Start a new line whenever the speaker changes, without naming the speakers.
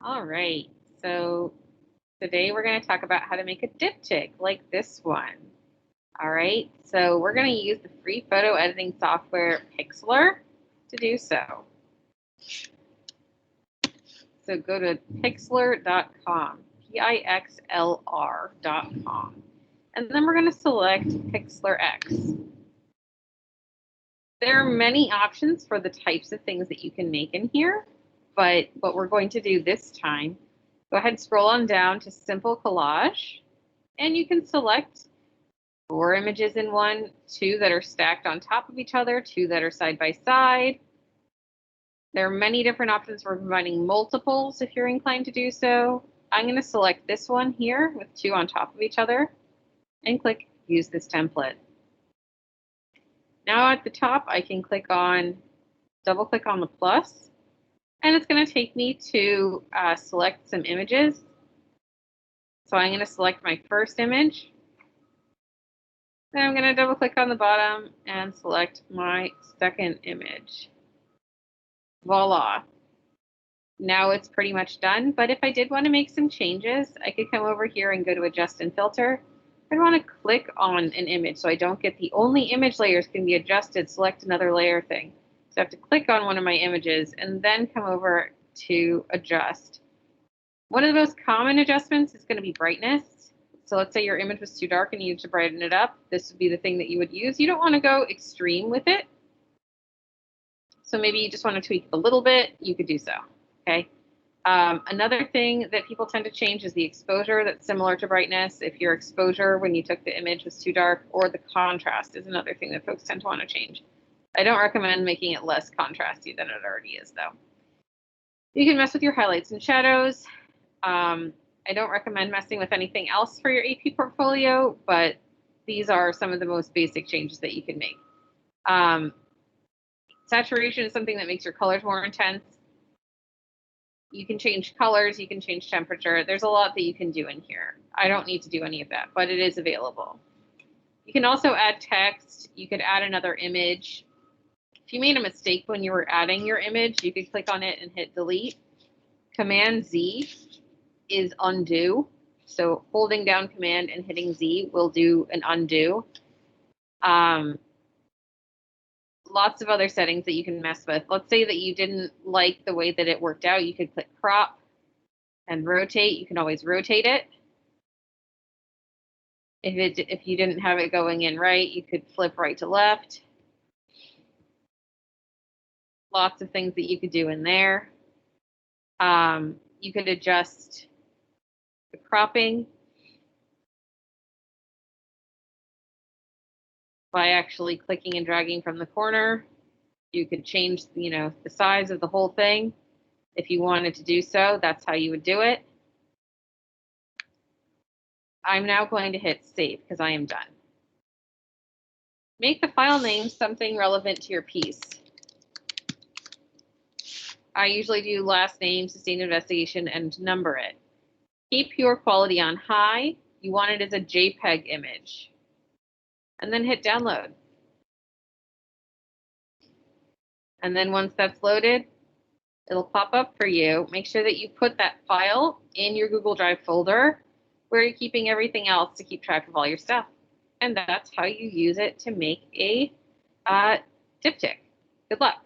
All right, so today we're going to talk about how to make a diptych like this one. All right, so we're going to use the free photo editing software Pixlr to do so. So go to pixlr.com, Pixlr.com, and then we're going to select Pixlr X. There are many options for the types of things that you can make in here, but what we're going to do this time, go ahead and scroll on down to Simple Collage, and you can select 4 images in one, 2 that are stacked on top of each other, 2 that are side by side. There are many different options for providing multiples if you're inclined to do so. I'm going to select this one here with 2 on top of each other and click Use this template. Now at the top, I can double click on the plus, and it's going to take me to select some images. So I'm going to select my first image. Then I'm going to double click on the bottom and select my second image. Voila. Now it's pretty much done, but if I did want to make some changes, I could come over here and go to Adjust and Filter. I'd want to click on an image so I don't get the only image layers can be adjusted, select another layer thing. So I have to click on one of my images and then come over to adjust. One of the most common adjustments is going to be brightness. So let's say your image was too dark and you need to brighten it up. This would be the thing that you would use. You don't want to go extreme with it. So maybe you just want to tweak a little bit, you could do so, okay? Another thing that people tend to change is the exposure. That's similar to brightness. If your exposure when you took the image was too dark, or the contrast is another thing that folks tend to want to change. I don't recommend making it less contrasty than it already is, though. You can mess with your highlights and shadows. I don't recommend messing with anything else for your AP portfolio, but these are some of the most basic changes that you can make. Saturation is something that makes your colors more intense. You can change colors, you can change temperature. There's a lot that you can do in here. I don't need to do any of that, but it is available. You can also add text. You could add another image. If you made a mistake when you were adding your image, you could click on it and hit delete. Command Z is undo. So holding down Command and hitting Z will do an undo. Lots of other settings that you can mess with. Let's say that you didn't like the way that it worked out. You could click crop and rotate. You can always rotate it. If you didn't have it going in right, you could flip right to left. Lots of things that you could do in there. You could adjust the cropping by actually clicking and dragging from the corner. You could change, the size of the whole thing. If you wanted to do so, that's how you would do it. I'm now going to hit save because I am done. Make the file name something relevant to your piece. I usually do last name, sustained investigation, and number it. Keep your quality on high. You want it as a JPEG image. And then hit download. And then once that's loaded, it'll pop up for you. Make sure that you put that file in your Google Drive folder where you're keeping everything else to keep track of all your stuff. And that's how you use it to make a diptych. Good luck.